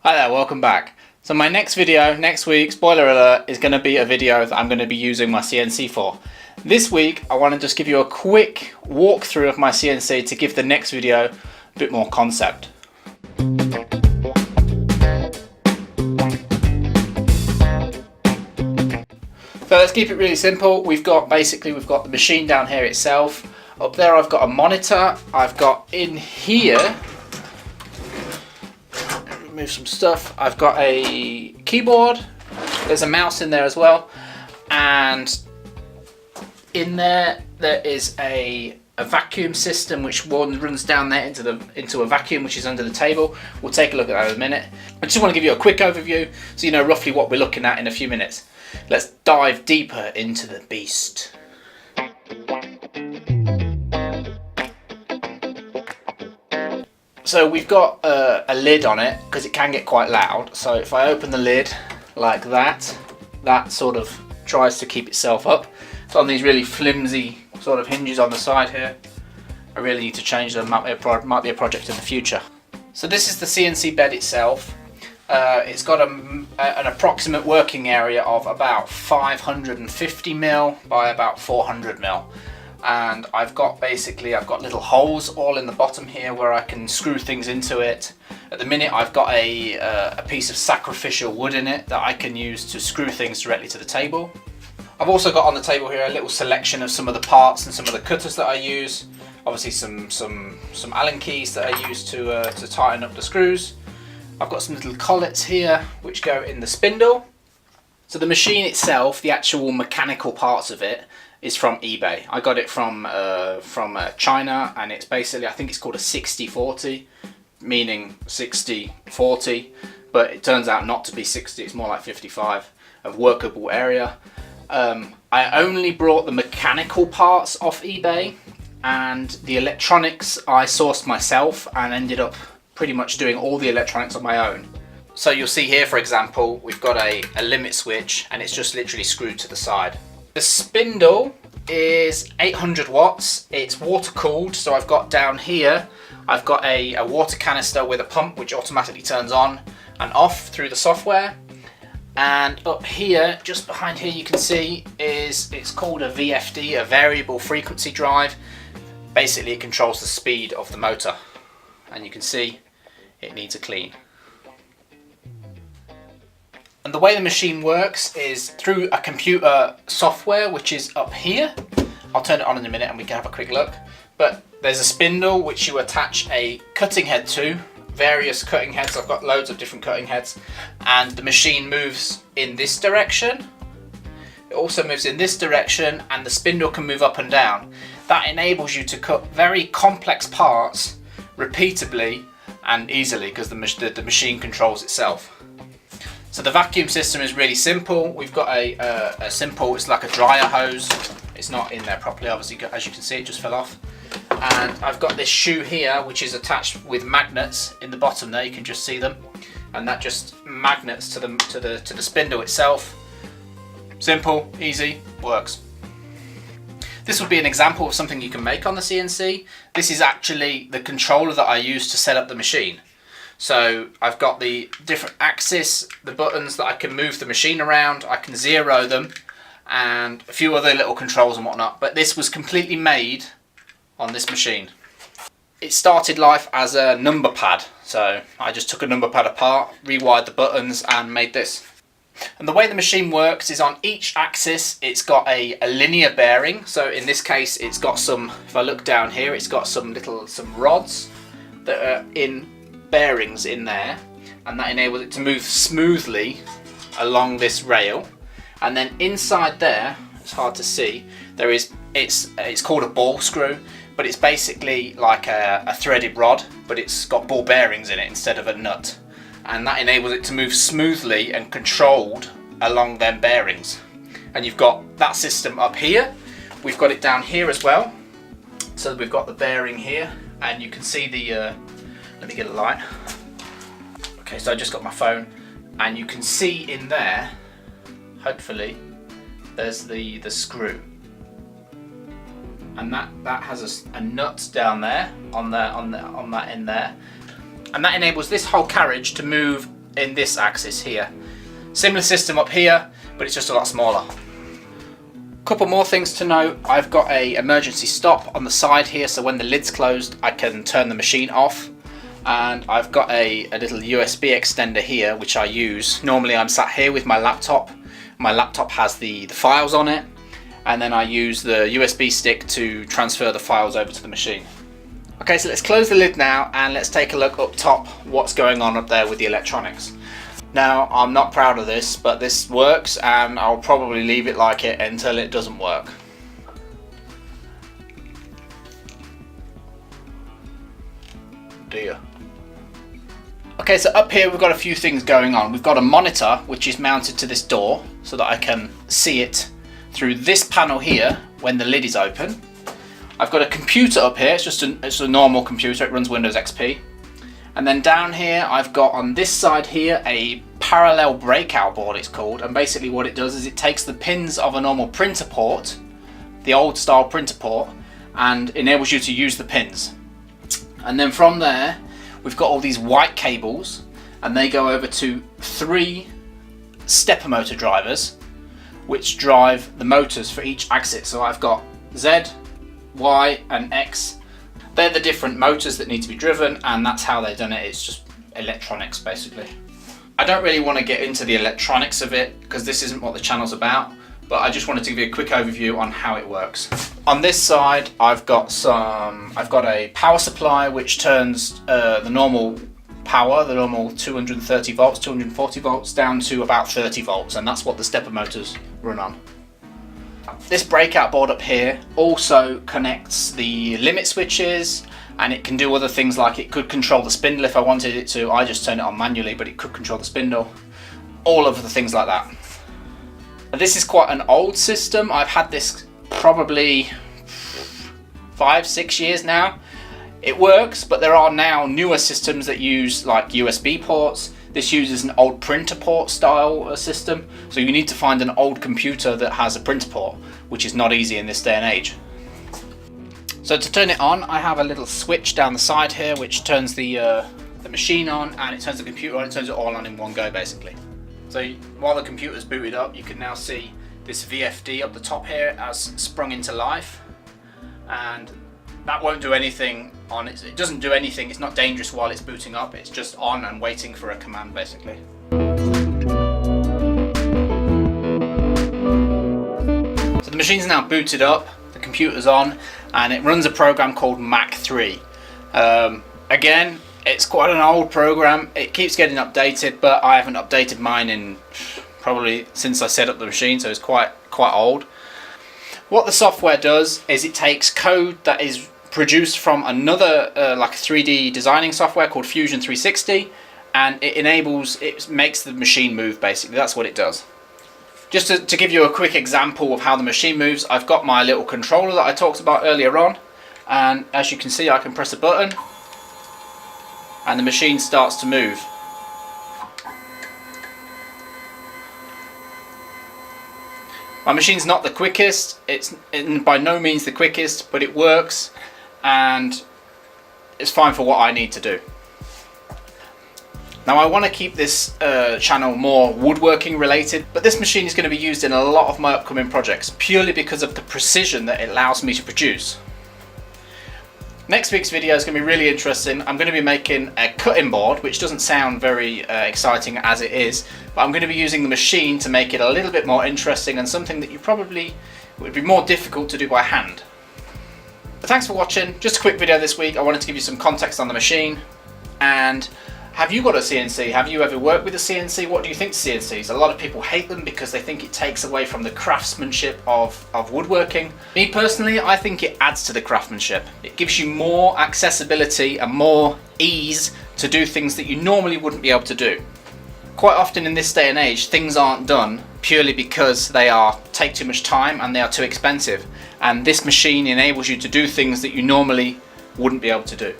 Hi there, welcome back. So my next video, next week, spoiler alert, is going to be a video that I'm going to be using my CNC for. This week I want to just give you a quick walkthrough of my CNC to give the next video a bit more concept. So let's keep it really simple. We've got the machine down here itself. Up there I've got a monitor. I've got in here, remove some stuff, I've got a keyboard. There's a mouse in there as well. And in there is a vacuum system which runs down there into a vacuum which is under the table. We'll take a look at that in a minute. I just want to give you a quick overview so you know roughly what we're looking at in a few minutes. Let's dive deeper into the beast. So we've got a lid on it because it can get quite loud. So if I open the lid like that, that sort of tries to keep itself up. It's on these really flimsy sort of hinges on the side here. I really need to change them. Might be a project in the future. So this is the CNC bed itself. It's got an approximate working area of about 550 mil by about 400 mil. And I've got little holes all in the bottom here where I can screw things into it. At the minute I've got a piece of sacrificial wood in it that I can use to screw things directly to the table. I've also got on the table here a little selection of some of the parts and some of the cutters that I use. Obviously some Allen keys that I use to tighten up the screws. I've got some little collets here which go in the spindle. So the machine itself, the actual mechanical parts of it, is from eBay. I got it from China, and it's basically, I think it's called a 60-40, meaning 60-40, but it turns out not to be 60, it's more like 55 of workable area. I only brought the mechanical parts off eBay, and the electronics I sourced myself and ended up pretty much doing all the electronics on my own. So you'll see here, for example, we've got a limit switch and it's just literally screwed to the side. The spindle is 800 watts, it's water cooled, so I've got down here, I've got a water canister with a pump which automatically turns on and off through the software. And up here, just behind here, you can see it's called a VFD, a variable frequency drive. Basically it controls the speed of the motor, and you can see it needs a clean. And the way the machine works is through a computer software which is up here. I'll turn it on in a minute and we can have a quick look. But there's a spindle which you attach a cutting head to, various cutting heads. I've got loads of different cutting heads, and the machine moves in this direction. It also moves in this direction, and the spindle can move up and down. That enables you to cut very complex parts repeatably and easily because the machine controls itself. So the vacuum system is really simple. We've got a simple, it's like a dryer hose. It's not in there properly, obviously, as you can see, it just fell off. And I've got this shoe here, which is attached with magnets in the bottom there, you can just see them. And that just magnets to the spindle itself. Simple, easy, works. This would be an example of something you can make on the CNC. This is actually the controller that I use to set up the machine. So I've got the different axis, the buttons that I can move the machine around, I can zero them, and a few other little controls and whatnot. But this was completely made on this machine. It started life as a number pad. So I just took a number pad apart, rewired the buttons and made this. And the way the machine works is on each axis it's got a linear bearing. So in this case it's got some, if I look down here, it's got some rods that are in bearings in there, and that enables it to move smoothly along this rail. And then inside there, it's hard to see, there is, it's called a ball screw, but it's basically like a threaded rod, but it's got ball bearings in it instead of a nut, and that enables it to move smoothly and controlled along them bearings. And you've got that system up here, we've got it down here as well. So we've got the bearing here, and you can see the let me get a light. Okay, so I just got my phone, and you can see in there, hopefully, there's the screw, and that has a nut down there on that end there, and that enables this whole carriage to move in this axis here. Similar system up here, but it's just a lot smaller. Couple more things to note. I've got a emergency stop on the side here, so when the lid's closed I can turn the machine off. And I've got a little USB extender here which I use. Normally I'm sat here with my laptop. My laptop has the files on it, and then I use the USB stick to transfer the files over to the machine. Okay, so let's close the lid now and let's take a look up top what's going on up there with the electronics. Now, I'm not proud of this, but this works, and I'll probably leave it like it until it doesn't work. Dear. Okay, so up here we've got a few things going on. We've got a monitor which is mounted to this door so that I can see it through this panel here when the lid is open. I've got a computer up here, it's a normal computer, it runs Windows XP. And then down here I've got on this side here a parallel breakout board, it's called, and basically what it does is it takes the pins of a normal printer port, the old style printer port, and enables you to use the pins. And then from there we've got all these white cables, and they go over to 3 stepper motor drivers which drive the motors for each axis. So I've got Z, Y and X. They're the different motors that need to be driven, and that's how they've done it. It's just electronics basically. I don't really want to get into the electronics of it because this isn't what the channel's about, but I just wanted to give you a quick overview on how it works. On this side I've got a power supply which turns the normal power, the normal 230 volts, 240 volts down to about 30 volts, and that's what the stepper motors run on. This breakout board up here also connects the limit switches, and it can do other things like it could control the spindle if I wanted it to. I just turn it on manually, but it could control the spindle. All of the things like that. This is quite an old system. I've had this probably 5-6 years now. It works, but there are now newer systems that use like USB ports. This uses an old printer port style system, so you need to find an old computer that has a printer port, which is not easy in this day and age. So to turn it on, I have a little switch down the side here which turns the machine on, and it turns the computer on, it turns it all on in one go basically. So while the computer's booted up, you can now see this VFD up the top here has sprung into life, and that won't do anything on it. It doesn't do anything, it's not dangerous while it's booting up, it's just on and waiting for a command basically. So the machine's now booted up, the computer's on, and it runs a program called Mach 3. Again, it's quite an old program, it keeps getting updated, but I haven't updated mine in probably since I set up the machine, so it's quite old. What the software does is it takes code that is produced from another like 3D designing software called Fusion 360, and it makes the machine move basically. That's what it does. Just to give you a quick example of how the machine moves, I've got my little controller that I talked about earlier on, and as you can see I can press a button and the machine starts to move. My machine's not the quickest, it's by no means the quickest, but it works and it's fine for what I need to do. Now I want to keep this channel more woodworking related, but this machine is going to be used in a lot of my upcoming projects purely because of the precision that it allows me to produce. Next week's video is going to be really interesting. I'm going to be making a cutting board, which doesn't sound very exciting as it is, but I'm going to be using the machine to make it a little bit more interesting and something that you probably would be more difficult to do by hand. But thanks for watching. Just a quick video this week. I wanted to give you some context on the machine. And have you got a CNC? Have you ever worked with a CNC? What do you think of CNCs? A lot of people hate them because they think it takes away from the craftsmanship of woodworking. Me personally, I think it adds to the craftsmanship. It gives you more accessibility and more ease to do things that you normally wouldn't be able to do. Quite often in this day and age, things aren't done purely because they take too much time and they are too expensive. And this machine enables you to do things that you normally wouldn't be able to do.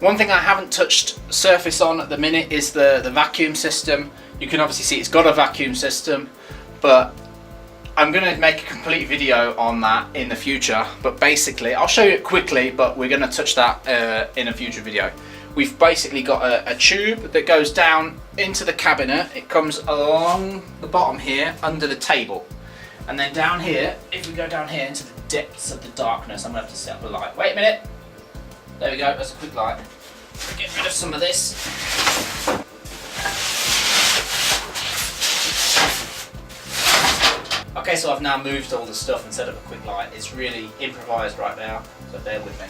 One thing I haven't touched surface on at the minute is the vacuum system. You can obviously see it's got a vacuum system, but I'm going to make a complete video on that in the future. But basically, I'll show you it quickly, but we're going to touch that in a future video. we've basically got a tube that goes down into the cabinet. It comes along the bottom here under the table. And then down here, if we go down here into the depths of the darkness, I'm going to have to set up a light. Wait a minute. There we go, that's a quick light. Get rid of some of this. Okay, so I've now moved all the stuff and set up a quick light. It's really improvised right now, so bear with me.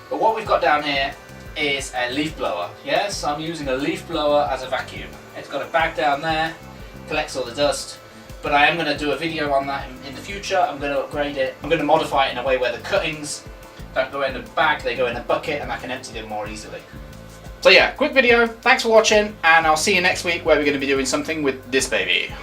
But what we've got down here is a leaf blower. Yes, I'm using a leaf blower as a vacuum. It's got a bag down there, collects all the dust, but I am going to do a video on that in the future. I'm going to upgrade it. I'm going to modify it in a way where the cuttings don't go in a bag, they go in a bucket, and I can empty them more easily. So yeah, quick video, thanks for watching, and I'll see you next week where we're going to be doing something with this baby.